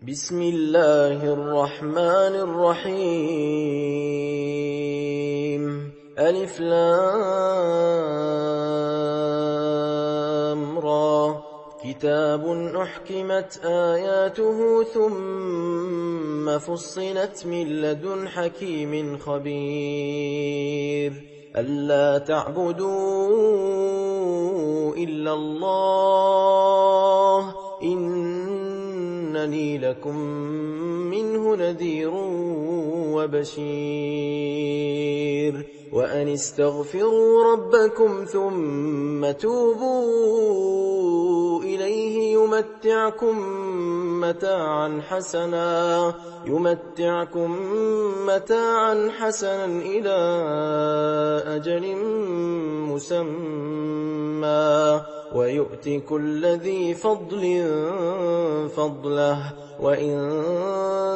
بسم الله الرحمن الرحيم ألف لام را كتاب أحكمت آياته ثم فصلت من لدن حكيم خبير ألا تعبدوا إلا الله إنني لكم منه نذير وبشير وأن استغفروا ربكم ثم توبوا إليه يمتعكم متاعا حسنا إلى أجل مسمى ويؤت كل ذي فضل فضله وإن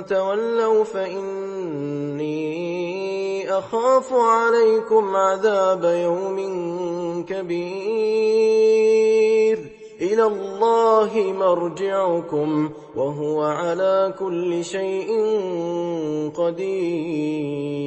تولوا فإني أخاف عليكم عذاب يوم كبير إلى الله مرجعكم وهو على كل شيء قدير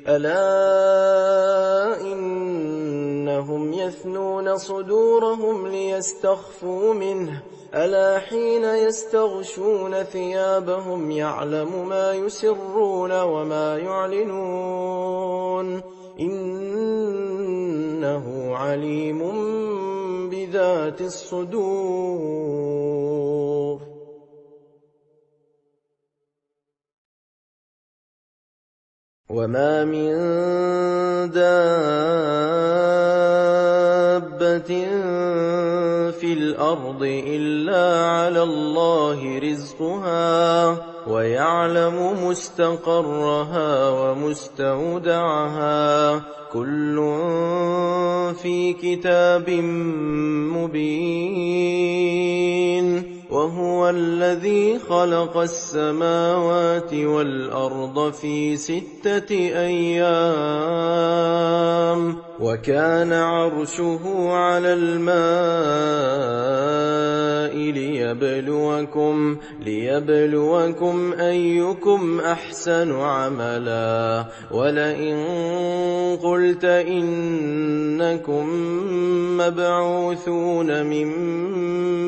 ألا إنهم يثنون صدورهم ليستخفوا منه ألا حين يستغشون ثيابهم يعلم ما يسرون وما يعلنون إنه عليم بذات الصدور وما من دابة في الأرض إلا على الله رزقها ويعلم مستقرها ومستودعها كل في كتاب مبين وهو الذي خلق السماوات والأرض في 6 أيام وكان عرشه على الماء ليبلوكم أيكم أحسن عملا ولئن قلت إنكم مبعوثون من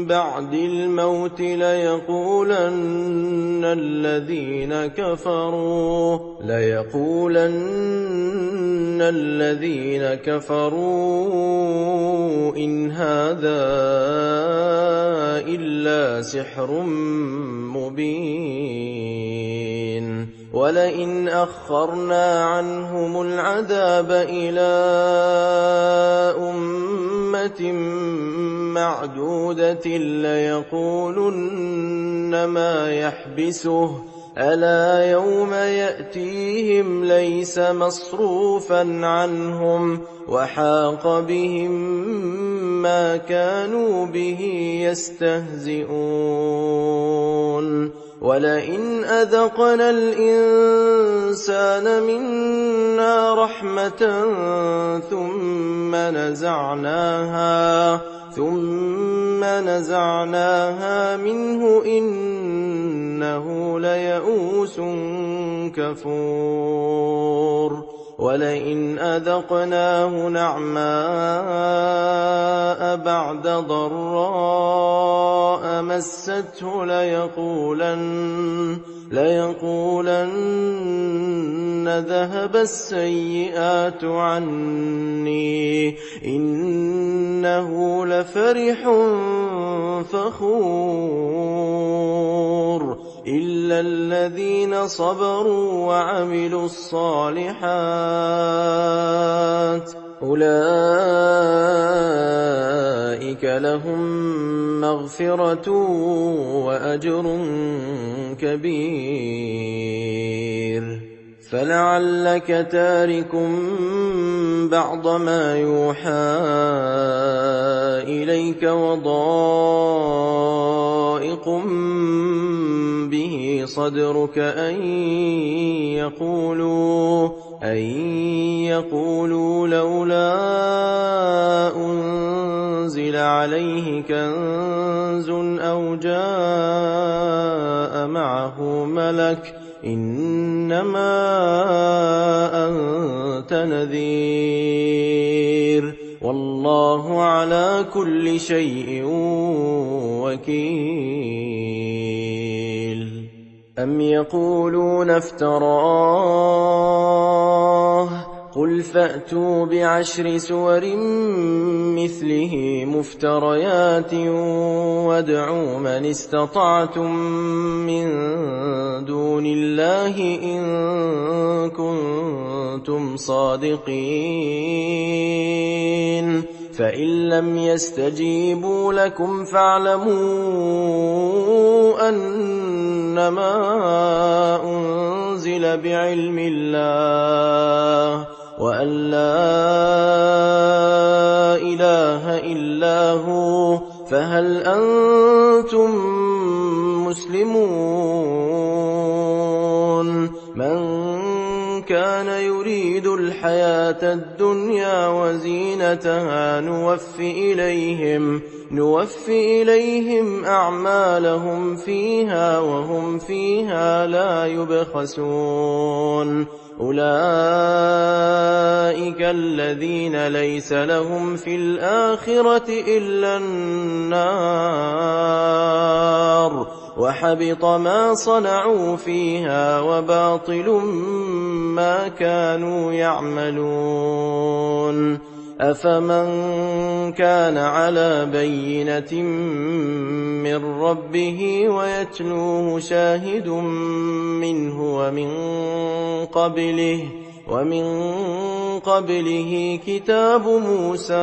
بعد الموت ليقولن الذين كفروا إن هذا إلا سحر مبين ولئن أخرنا عنهم العذاب إلى أمة معدودة ليقولن ما يحبسه ألا يوم يأتيهم ليس مصروفا عنهم وحاق بهم ما كانوا به يستهزئون ولئن أذقنا الإنسان منا رحمة ثم نزعناها منه إنه ليئوس كفور ولئن أذقناه نعماء بعد ضراء مسته ليقولن ذهب السيئات عني إنه لفرح فخور إلا الذين صبروا وعملوا الصالحات أولئك لهم مغفرة وأجر كبير فلعلك تارك بعض ما يوحى إليك وضائق به صدرك أن يقولوا لولا أنزل عليه كنز أو جاء اليوم لك إنما أنت نذير والله على كل شيء وكيل أم يقولون افتراه قل فأتوا بعشر سور مثله مفتريات وادعوا من استطعتم من دون الله إن كنتم صادقين فإن لم يستجيبوا لكم فاعلموا أنما أنزل بعلم الله وأن لا إله إلا هو فهل أنتم مسلمون من كان يريد الحياة الدنيا وزينتها نوفي إليهم أعمالهم فيها وهم فيها لا يبخسون أولئك الذين ليس لهم في الآخرة إلا النار وحبط ما صنعوا فيها وباطل ما كانوا يعملون أفمن كان على بينة من ربه ويتلوه شاهد منه ومن قبله كتاب موسى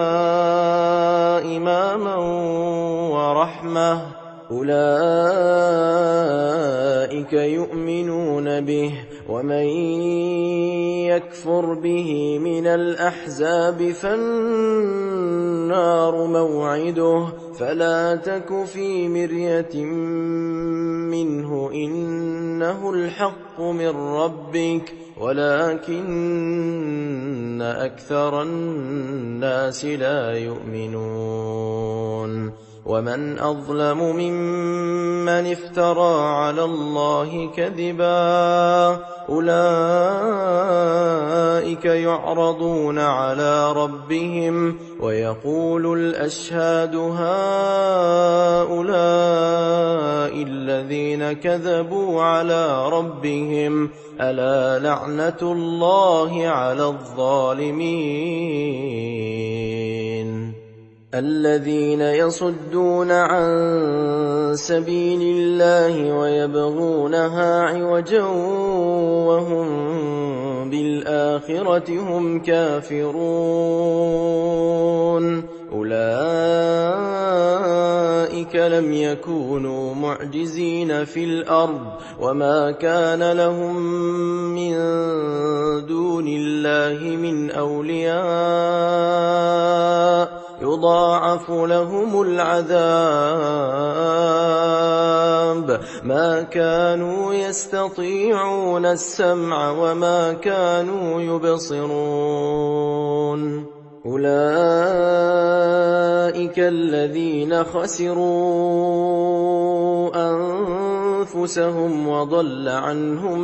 إماما ورحمة أولئك يؤمنون به ومن يكفر به من الأحزاب فالنار موعده فلا تك في مرية منه إنه الحق من ربك ولكن أكثر الناس لا يؤمنون ومن أظلم ممن افترى على الله كذبا أولئك يعرضون على ربهم ويقول الأشهاد هؤلاء الذين كذبوا على ربهم ألا لعنة الله على الظالمين الذين يصدون عن سبيل الله ويبغونها عوجا وهم بالآخرة هم كافرون أولئك لم يكونوا معجزين في الأرض وما كان لهم من دون الله من أولياء يضاعف لهم العذاب ما كانوا يستطيعون السمع وما كانوا يبصرون أولئك الذين خسروا أنفسهم وضل عنهم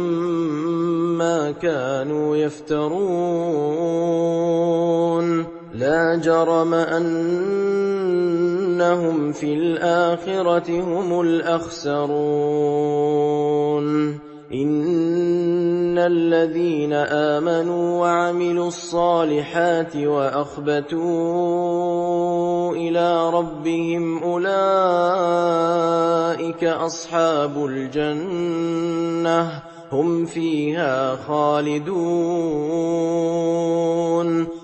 ما كانوا يفترون لا جرم أنهم في الآخرة هم الأخسرون إن الذين آمنوا وعملوا الصالحات وأخبتوا إلى ربهم أولئك أصحاب الجنة هم فيها خالدون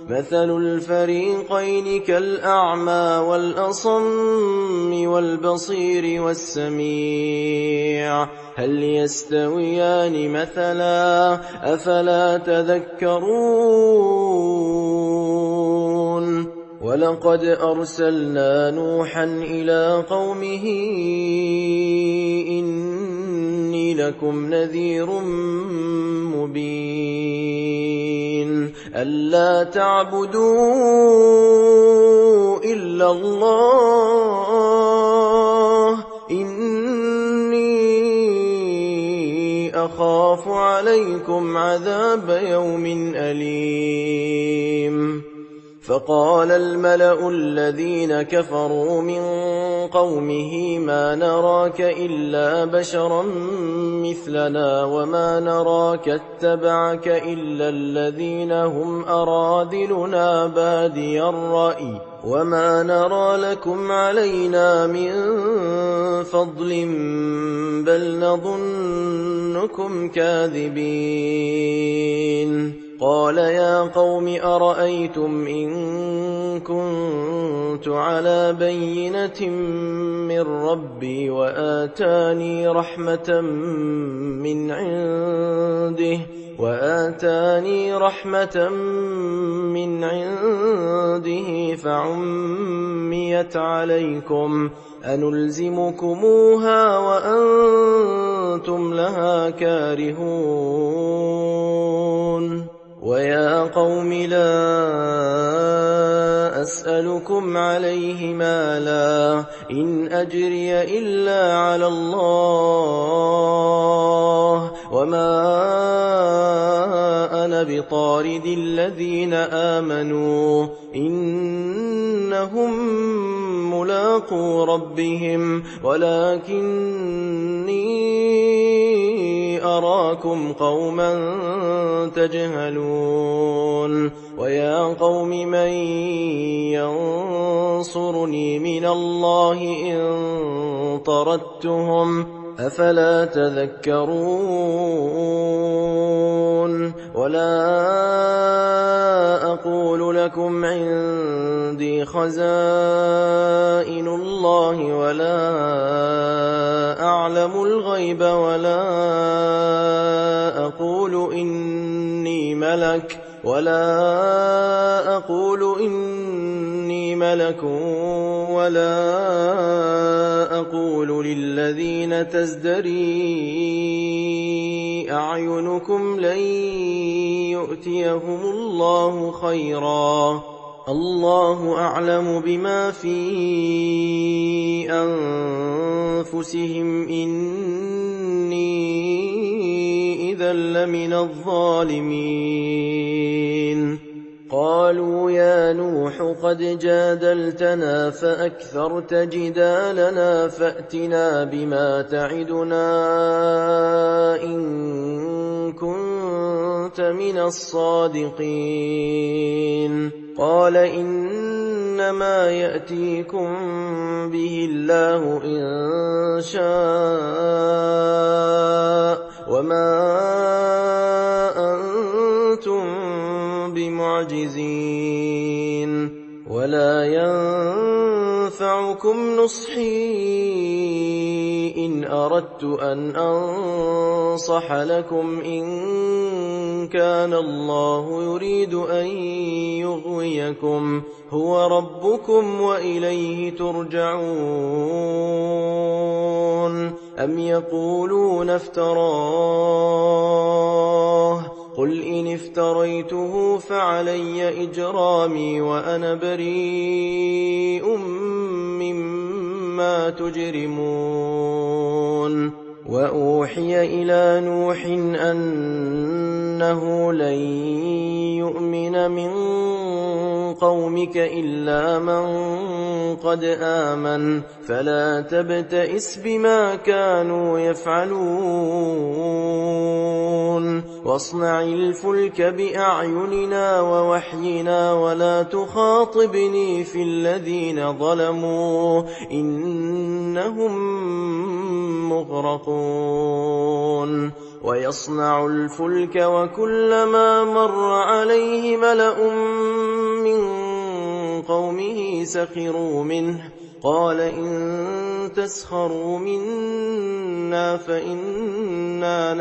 مثل الفريقين كالأعمى والأصم والبصير والسميع هل يستويان مثلا أفلا تذكرون ولقد أرسلنا نوحا إلى قومه إني لكم نذير مبين ألا تعبدوا إلا الله إني أخاف عليكم عذاب يوم أليم فقال الملأ الذين كفروا من قومه ما نراك إلا بشرا مثلنا وما نراك اتبعك إلا الذين هم أراذلنا بادي الرأي وما نرى لكم علينا من فضل بل نظنكم كاذبين قال يا قوم أرأيتم إن كنت على بينة من ربي وآتاني رحمة من عنده فعميت عليكم أنلزمكموها وأنتم لها كارهون ويا قوم لا أسألكم عليه مالا إن أجري إلا على الله وما أنا بطارد الذين آمنوا إنهم ملاقو ربهم ولكني أراكم قوما تجهلون ويا قوم من ينصرني من الله إن طردتهم أفلا تذكرون ولا أقول لكم عندي خزائن الله ولا أعلم الغيب ولا أقول إني ملك ولا أقول للذين تزدري أعينكم لن يؤتيهم الله خيرا الله أعلم بما في أنفسهم إني إذا لمن الظالمين قالوا يا نوح قد جادلتنا فأكثرت جدالنا فأتنا بما تعدنا إن كنت من الصادقين قال إنما يأتيكم به الله إن شاء وما أنتم بمعجزين ولا ينفعكم نصحي إن أردت أن أنصح لكم إن كان الله يريد أن يغويكم هو ربكم وإليه ترجعون أم يقولون افتراه قل إن افتريته فعلي إجرامي وأنا بريء مما تجرمون وأوحي إلى نوح أنه لن يؤمن من قومك إلا من قد آمن فلا تبتئس بما كانوا يفعلون واصنع الفلك بأعيننا ووحينا ولا تخاطبني في الذين ظلموا إنهم مغرقون ويصنع الفلك وكلما مر عليه ملأ من قومه سخروا منه قال إن تسخروا منا فإنا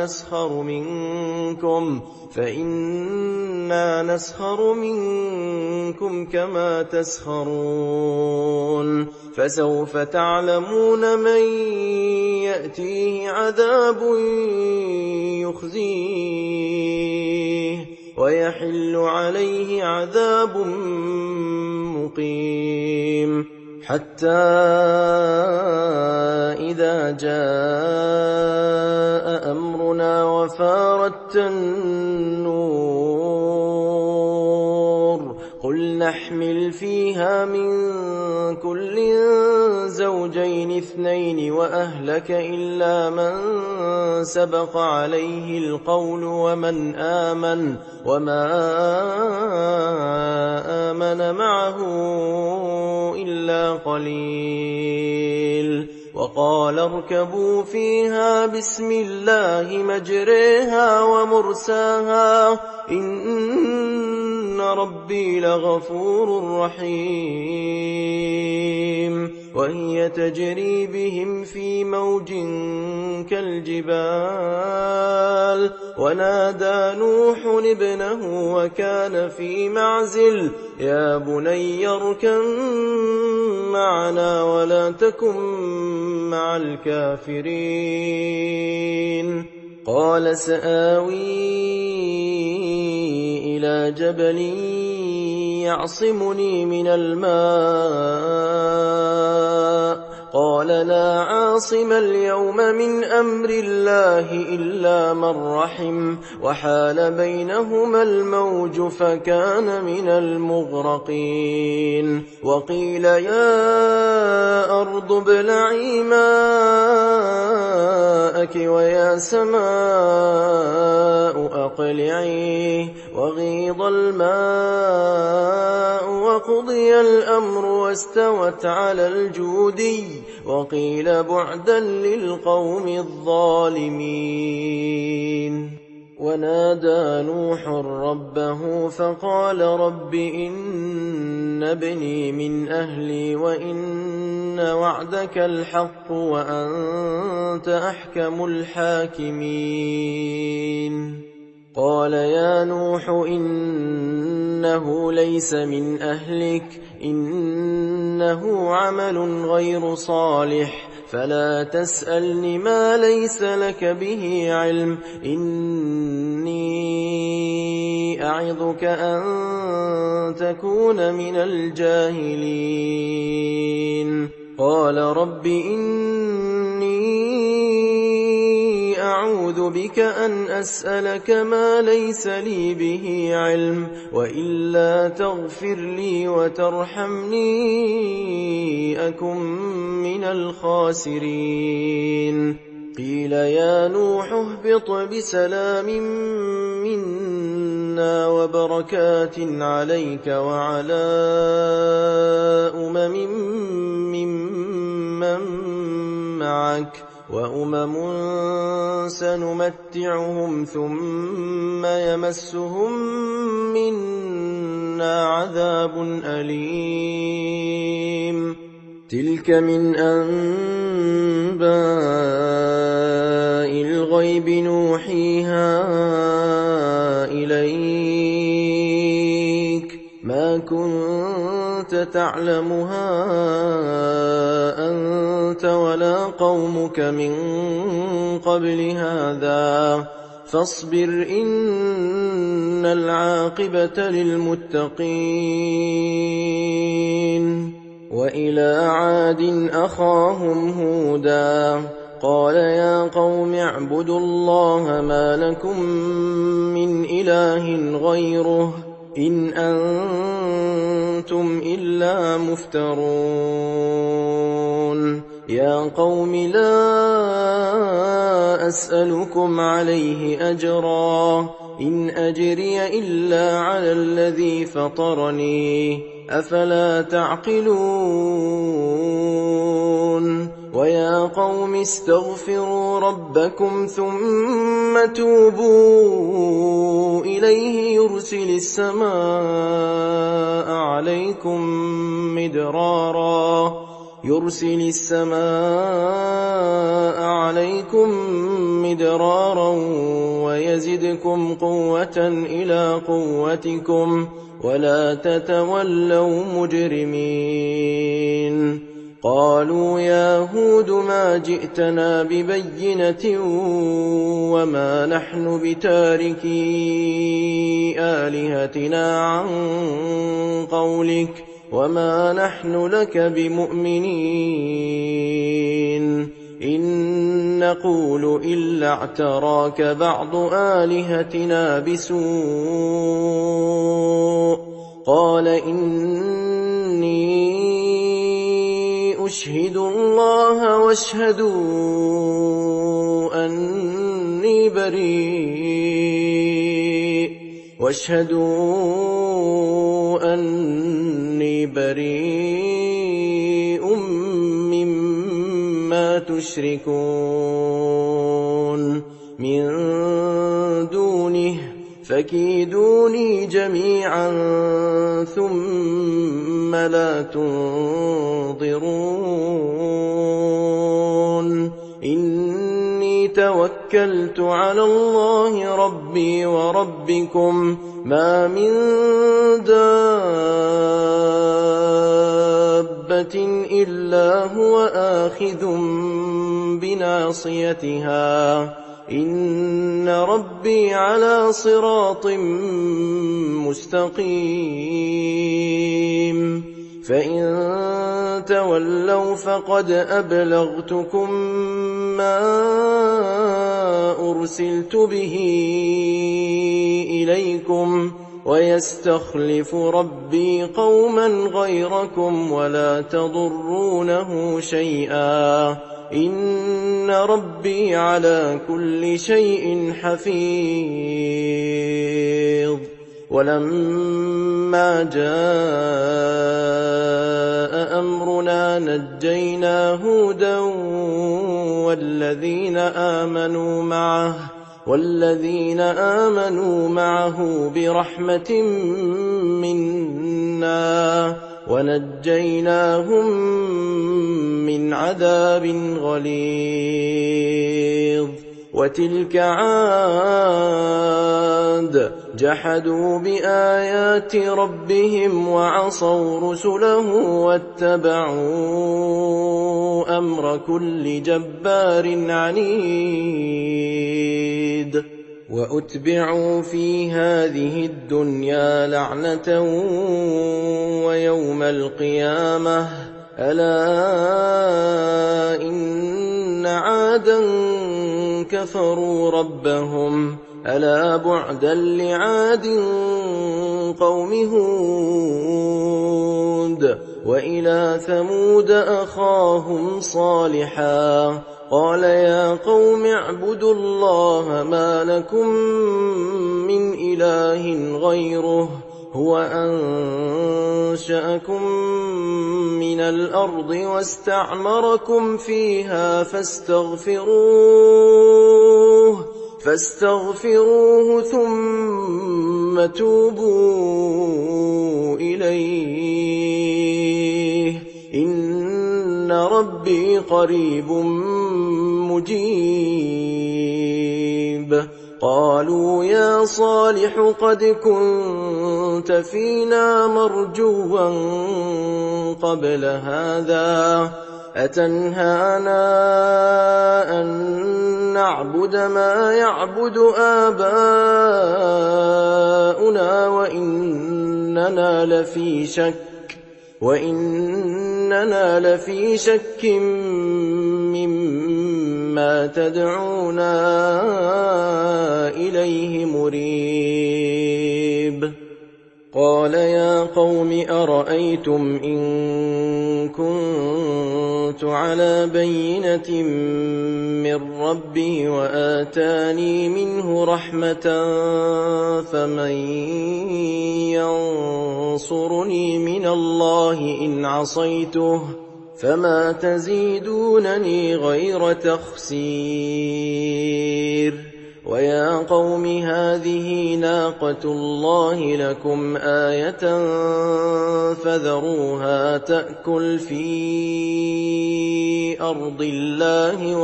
نسخر منكم كما تسخرون فسوف تعلمون من يأتيه عذاب يخزيه ويحل عليه عذاب مقيم حتى إذا جاء أمرنا أردت النور قل نحمل فيها من كل زوجين اثنين وأهلك إلا من سبق عليه القول وما آمن معه إلا قليل وقال اركبوا فيها بسم الله مجريها ومرساها إن ربي لغفور رحيم وهي تجري بهم في موج كالجبال ونادى نوح ابنه وكان في معزل يا بني اركب معنا ولا تكن مع الكافرين قال سآوي إلى جبل يعصمني من الماء قال لا عاصم اليوم من أمر الله إلا من رحم وحال بينهما الموج فكان من المغرقين وقيل يا أرض ابلعي ماءك ويا سماء أقلعي وغيض الماء وقضي الأمر واستوت على الجودي وقيل بعدا للقوم الظالمين ونادى نوح ربه فقال رب إن ابني من أهلي وإن وعدك الحق وأنت أحكم الحاكمين قال يا نوح إنه ليس من أهلك إنه عمل غير صالح فلا تسألني ما ليس لك به علم إني أعظك أن تكون من الجاهلين قال رب إني أعوذ بك أن أسألك ما ليس لي به علم وإلا تغفر لي وترحمني أكن من الخاسرين قيل يا نوح اهبط بسلام منا وبركات عليك وعلى أمم ممن معك وأمم سنمتعهم ثم يمسهم منا عذاب أليم تلك من أنباء الغيب نوحيها إليك ما كنت تعلمها أنت ولا قومك من قبل هذا فاصبر إن العاقبة للمتقين وإلى عاد أخاهم هودا قال يا قوم اعبدوا الله ما لكم من إله غيره إن أنتم إلا مفترون يا قوم لا أسألكم عليه أجرا إن أجري إلا على الذي فطرني أفلا تعقلون ويا قوم استغفروا ربكم ثم توبوا إليه يرسل السماء عليكم مدرارا ويزدكم قوة إلى قوتكم ولا تتولوا مجرمين قالوا يا هود ما جئتنا ببينة وما نحن بتاركي آلهتنا عن قولك وما نحن لك بمؤمنين إن نقول إلا اعتراك بعض آلهتنا بسوء قال إني أشهد الله واشهدوا أني بريء مما تشركون من دونه فكيدوني جميعا ثم لا تنظرون إني توكلت على الله ربي وربكم ما من دابة إلا هو آخذ بناصيتها إن ربي على صراط مستقيم فإن تولوا فقد أبلغتكم ما أرسلت به إليكم ويستخلف ربي قوما غيركم ولا تضرونه شيئا إن ربي على كل شيء حفيظ ولما جاء أمرنا نجينا هودا والذين آمنوا معه برحمة منا ونجيناهم من عذاب غليظ وتلك عاد جحدوا بآيات ربهم وعصوا رسله واتبعوا أمر كل جبار عنيد وأتبعوا في هذه الدنيا لعنة ويوم القيامة ألا إن عادا كفروا ربهم ألا بعدا لعاد قوم هود وإلى ثمود أخاهم صالحا قال يا قوم اعبدوا الله ما لكم من إله غيره هو أنشأكم من الأرض واستعمركم فيها فاستغفروه ثم توبوا إليه إن ربي قريب مجيب قالوا يا صالح قد كنت فينا مرجوا قبل هذا أتنهانا أن نعبد ما يعبد آباؤنا وإننا لفي شك مما تدعونا إليه مريب قال يا قوم أرأيتم إن كنت على بينة من ربي وآتاني منه رحمة فمن ينصرني من الله إن عصيته فما تزيدونني غير تخسير ويا قوم هذه ناقة الله لكم آية فذروها تأكل في أرض الله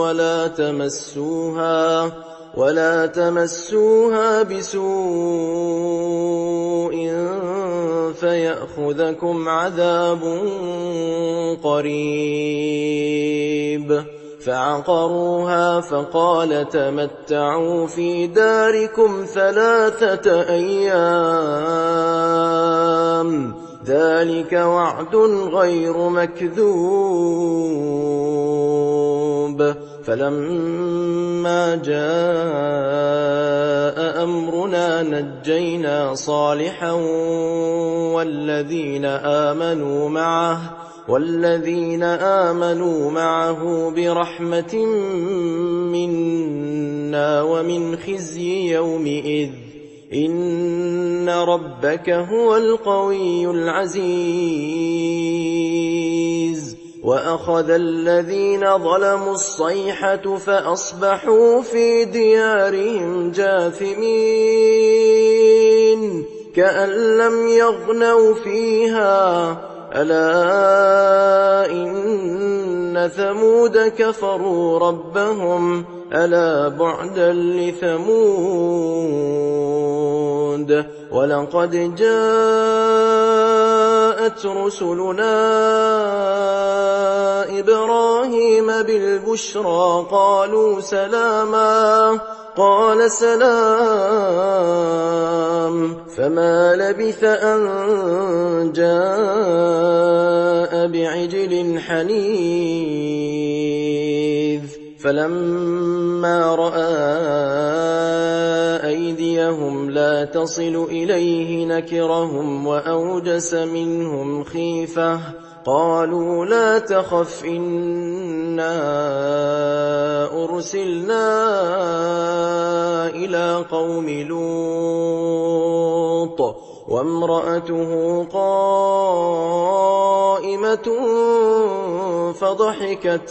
ولا تمسوها بسوء فيأخذكم عذاب قريب فعقروها فقال تمتعوا في داركم 3 أيام ذلك وعد غير مكذوب فلما جاء أمرنا نجينا صالحا والذين آمنوا معه برحمة منا ومن خزي يومئذ إن ربك هو القوي العزيز وأخذ الذين ظلموا الصيحة فأصبحوا في ديارهم جاثمين كأن لم يغنوا فيها ألا إن ثمود كفروا ربهم ألا بعدا لثمود ولقد جاءت رسلنا إبراهيم بالبشرى قالوا سلاما قال سلام فما لبث أن جاء بعجل حنيذ فلما رأى أيديهم لا تصل إليه نكرهم وأوجس منهم خيفة قالوا لا تخف إنا أرسلنا إلى قوم لوط وامرأته قائمة فضحكت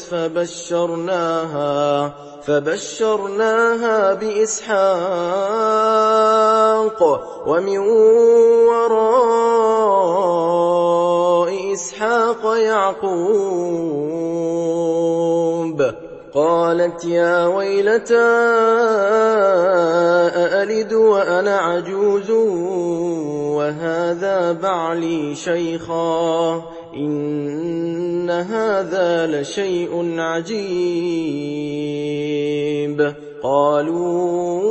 فبشرناها بإسحاق ومن وراء إسحاق يعقوب قالت يا ويلتى أألد وأنا عجوز وهذا بعلي شيخا إن هذا لشيء عجيب قالوا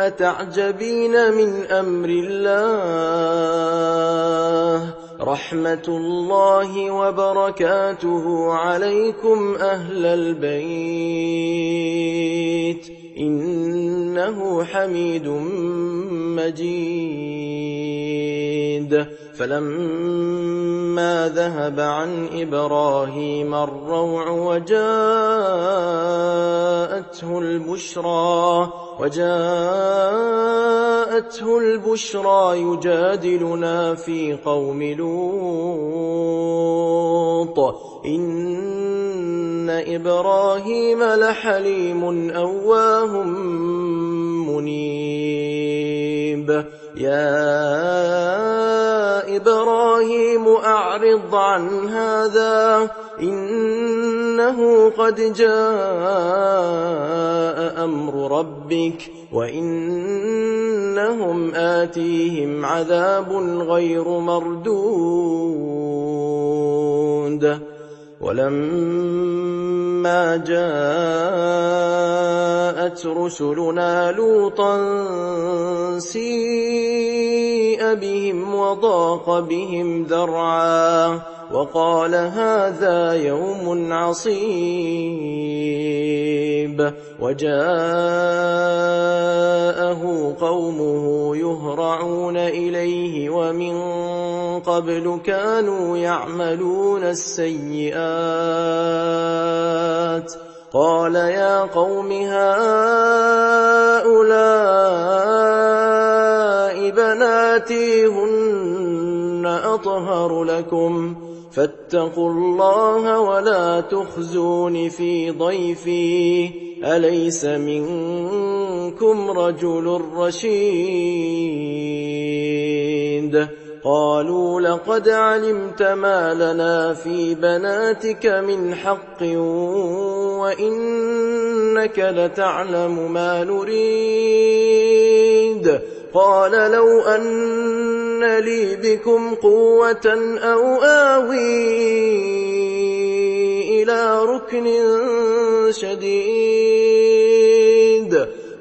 أتعجبين من أمر الله رحمة الله وبركاته عليكم أهل البيت إنه حميد مجيد فلما ذهب عن إبراهيم الروع وجاءته البشرى يجادلنا في قوم لوط إن إبراهيم لحليم أواه منيب يا إبراهيم أعرض عن هذا إنه قد جاء أمر ربك وإنهم آتيهم عذاب غير مردود ولما جاءت رسلنا لوطا سيء بهم وضاق بهم ذرعا وقال هذا يوم عصيب وجاءه قومه يهرعون إليه ومن قبل كانوا يعملون السيئات قال يا قوم هؤلاء بناتي هن أطهر لكم فاتقوا الله ولا تخزون في ضيفي أليس منكم رجل رشيد قالوا لقد علمت ما لنا في بناتك من حق وإنك لتعلم ما نريد قال لو أن لي بكم قوة أو آوي إلى ركن شديد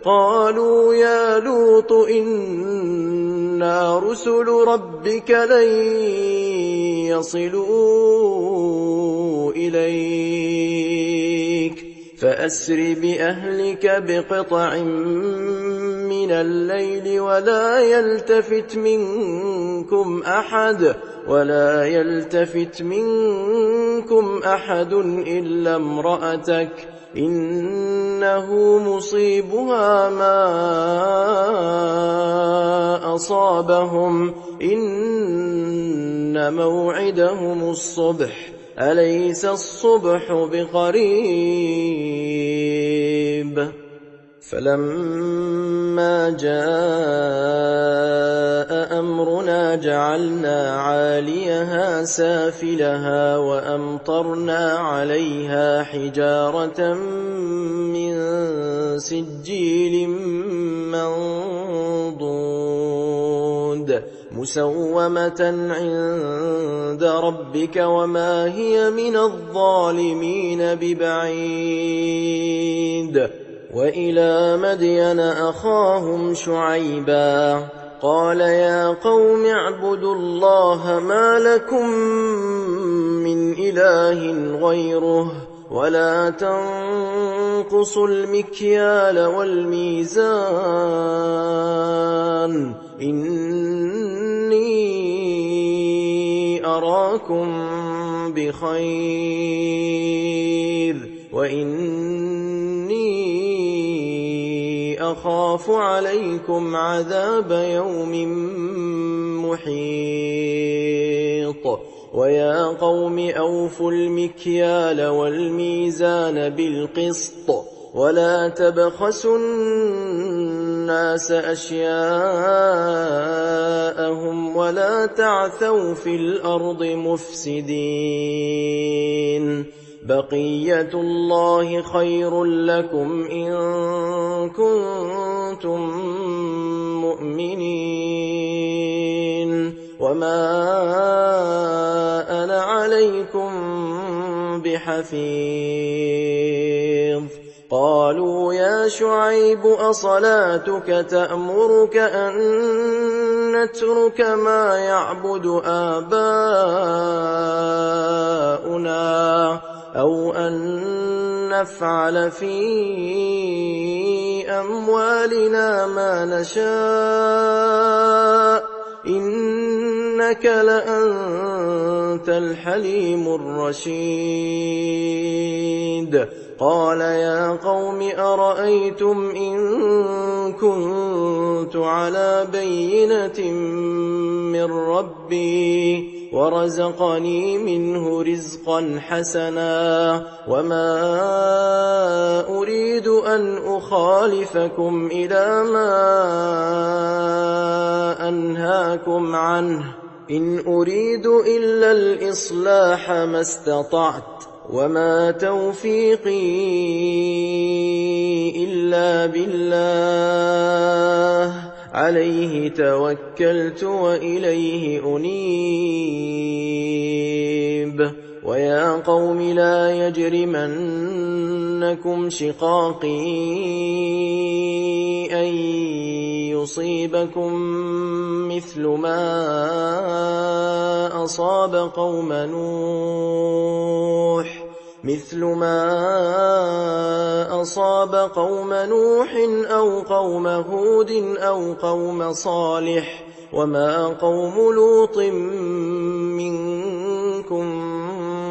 قالوا يا لوط إنا رسل ربك لن يصلوا إليك فأسر بأهلك بقطع من الليل ولا يلتفت منكم أحد إلا امرأتك إنه مصيبها ما أصابهم إن موعدهم الصبح أليس الصبح بقريب فلما جاء أمرنا جعلنا عاليها سافلها وأمطرنا عليها حجارة من سجيل منضود مسومة عند ربك وما هي من الظالمين ببعيد وإلى مدين أخاهم شعيبا قال يا قوم اعبدوا الله ما لكم من إله غيره ولا تنقصوا المكيال والميزان إني أراكم بخير وإني أخاف عليكم عذاب يوم محيط ويا قوم أوفوا المكيال والميزان بالقسط ولا تبخسوا الناس أشياءهم ولا تعثوا في الأرض مفسدين بقية الله خير لكم إن كنتم مؤمنين وما أنا عليكم بحفيظ قالوا يا شعيب أصلاتك تأمرك أن نترك ما يعبد آباؤنا أو أن نفعل في أموالنا ما نشاء إنك لأنت الحليم الرشيد قال يا قوم أرأيتم إن كنت على بينة من ربي ورزقني منه رزقا حسنا وما أريد أن أخالفكم إلى ما أنهاكم عنه إن أريد إلا الإصلاح ما استطعت وما توفيقي إلا بالله عليه توكلت وإليه أنيب ويا قوم لا يجرمنكم شقاقي أن يصيبكم مثل ما أصاب قوم نوح أو قوم هود أو قوم صالح وما قوم لوط منكم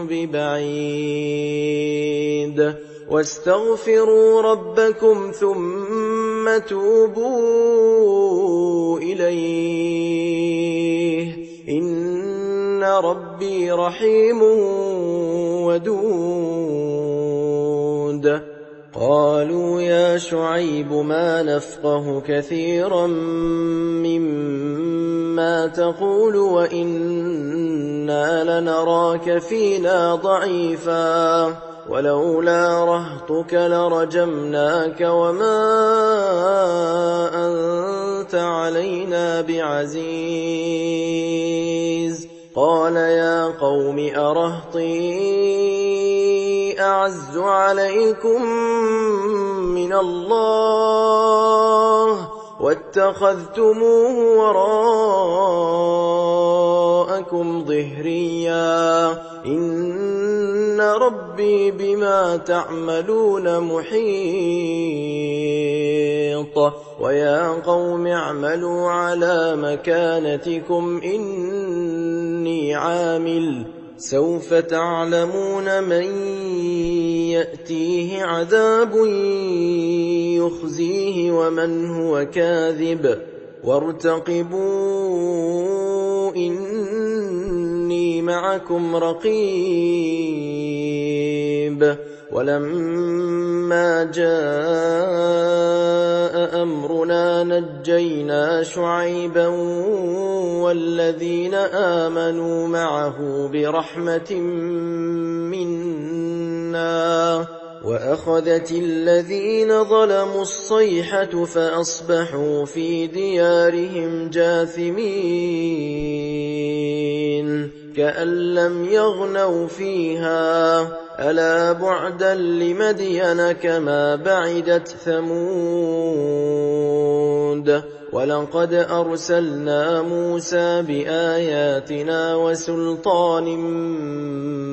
ببعيد واستغفروا ربكم ثم توبوا إليه إن ربي رحيم ودود قالوا يا شعيب ما نفقه كثيرا مما تقول وإنا لنراك فينا ضعيفا ولولا رهطك لرجمناك وما أنت علينا بعزيز قال يا قوم أرهطي أعز عليكم من الله واتخذتموه وراءكم ظهريا إن ربي بما تعملون محيط ويا قوم اعملوا على مكانتكم إني عامل سوف تعلمون من يأتيه عذاب يخزيه ومن هو كاذب وارتقبوا إني معكم رقيب ولما جاء أمرنا نجينا شعيبا والذين آمنوا معه برحمة منا وأخذت الذين ظلموا الصيحة فأصبحوا في ديارهم جاثمين كأن لم يغنوا فيها ألا بعدا لمدين كما بعدت ثمود ولقد أرسلنا موسى بآياتنا وسلطان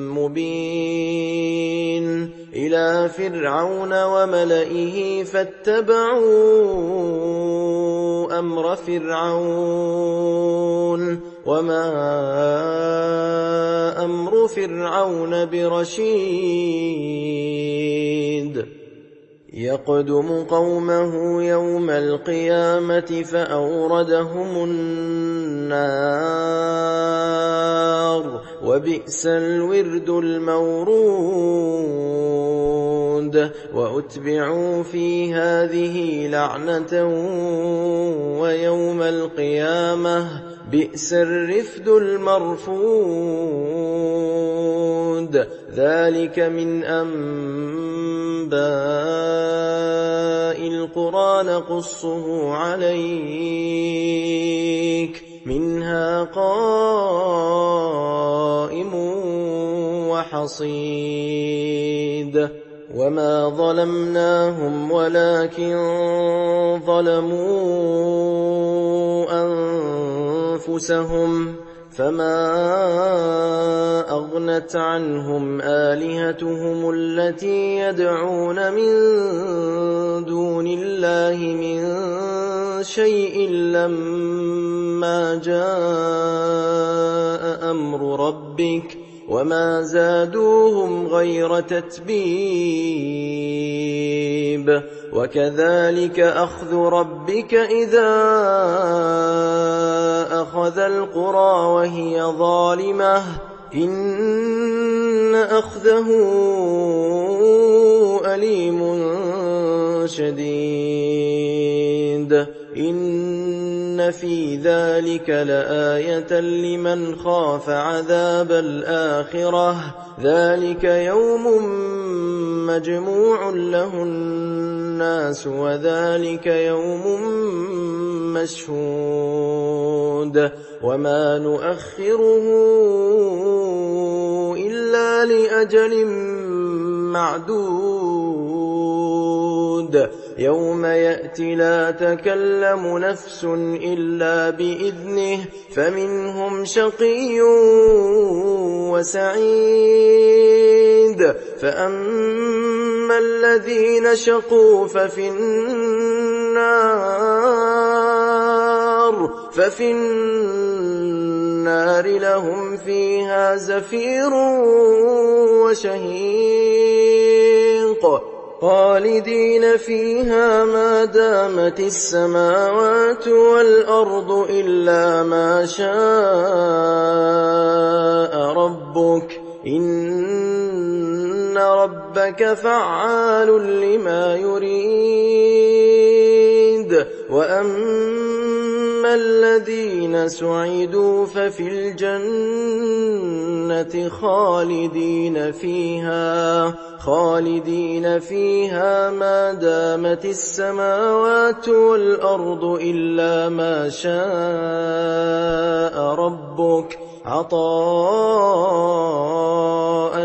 مبين إلى فرعون وملئه فاتبعوا أمر فرعون وما أمر فرعون برشيد يقدم قومه يوم القيامة فأوردهم النار وبئس الورد المورود وأتبعوا في هذه لعنة ويوم القيامة بئس الرفد المرفود ذلك من أنباء القرى نقصه عليك منها قائم وحصيد وما ظلمناهم ولكن ظلموا أنفسهم فما أغنت عنهم آلهتهم التي يدعون من دون الله من شيء لما جاء أمر ربك وما زادوهم غير تتبيب وكذلك أخذ ربك إذا أخذ القرى وهي ظالمة إن أخذه أليم شديد إن في ذلك لآية لمن خاف عذاب الآخرة ذلك يوم مجموع له الناس وذلك يوم مشهود وما نؤخره إلا لأجل معدود يوم يأتي لا تكلم نفس إلا بإذنه فمنهم شقي وسعيد فأما الذين شقوا ففي النار لهم فيها زفير وشهيق خالدين فيها ما دامت السماوات والأرض إلا ما شاء ربك إن ربك فعال لما يريد وأما الذين سعدوا ففي الجنة خالدين فيها ما دامت السماوات والأرض إلا ما شاء ربك عطاء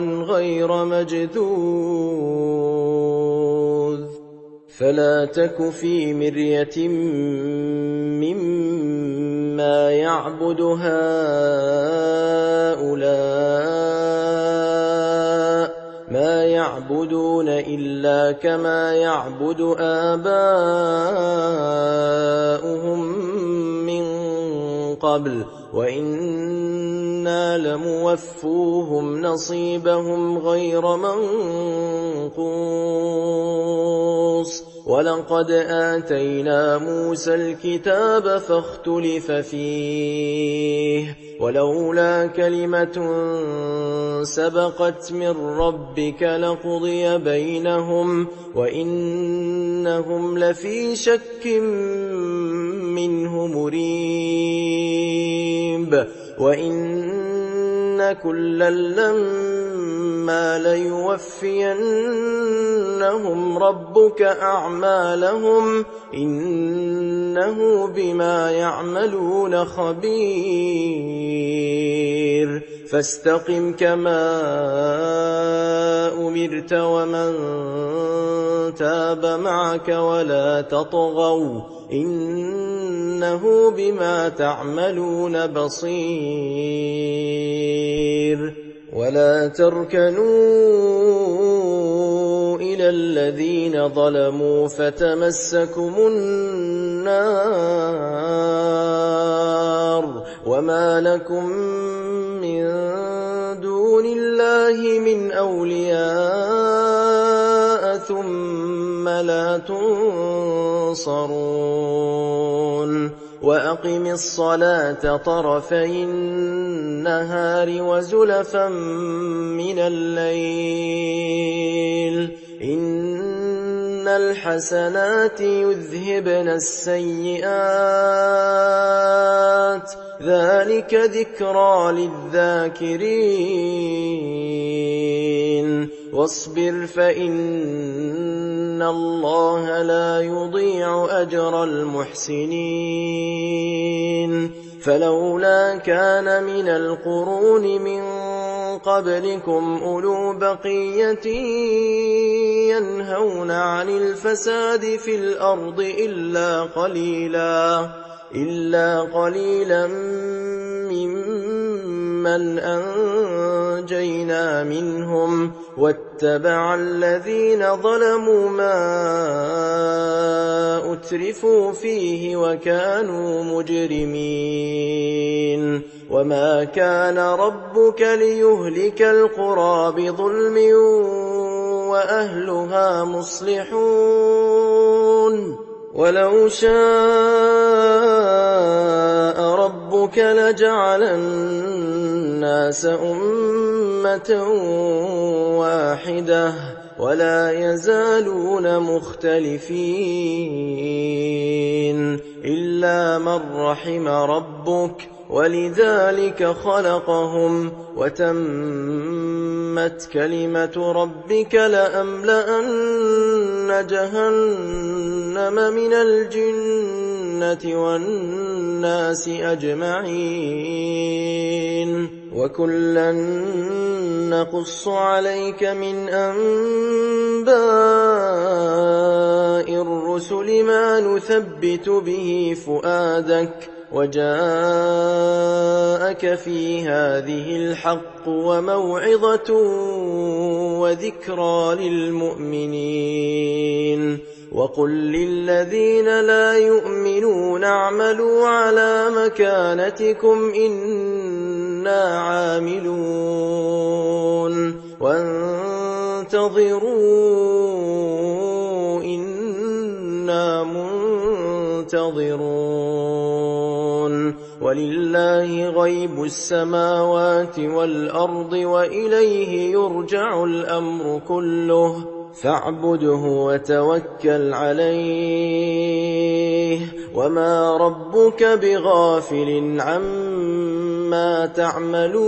غير مجذوذ فلا تك في مرية مما يعبد هؤلاء يعبدون إلا كما يعبد آباؤهم من قبل وإنا لموفوهم نصيبهم غير منقوص ولقد آتينا موسى الكتاب فاختلف فيه ولولا كلمة سبقت من ربك لقضي بينهم وإنهم لفي شك منه مريب وإن كلا لما ليوفينهم ربك أعمالهم إنه بما يعملون خبير فاستقم كما أمرت ومن تاب معك ولا تطغوا إنه بما تعملون بصير ولا تركنوا إلى الذين ظلموا فتمسكم النار وما لكم من دون الله من أولياء ثم لا تنصرون وأقم الصلاة طرفي النهار وزلفا من الليل إن الحسنات يذهبن السيئات ذلك ذكرى للذاكرين واصبر فإن الله لا يضيع أجر المحسنين فلولا كان من القرون من قبلكم أولو بقية ينهون عن الفساد في الأرض إلا قليلا ممن أنجينا منهم واتبع الذين ظلموا ما أترفوا فيه وكانوا مجرمين وما كان ربك ليهلك القرى بظلم وأهلها مصلحون ولو شاء ربك لجعل الناس أمة واحدة ولا يزالون مختلفين إلا من رحم ربك ولذلك خلقهم وتمت كلمة ربك لأملأن جهنم من الجنة والناس أجمعين وكلا نقص عليك من أنباء الرسل ما نثبت به فؤادك وجاءك في هذه الحق وموعظة وذكرى للمؤمنين وقل للذين لا يؤمنون اعملوا على مكانتكم إنا عاملون وانتظروا إنا منتظرون ولله غيب السماوات والأرض وإليه يرجع الأمر كله فاعبده وتوكل عليه وما ربك بغافل عما تعملون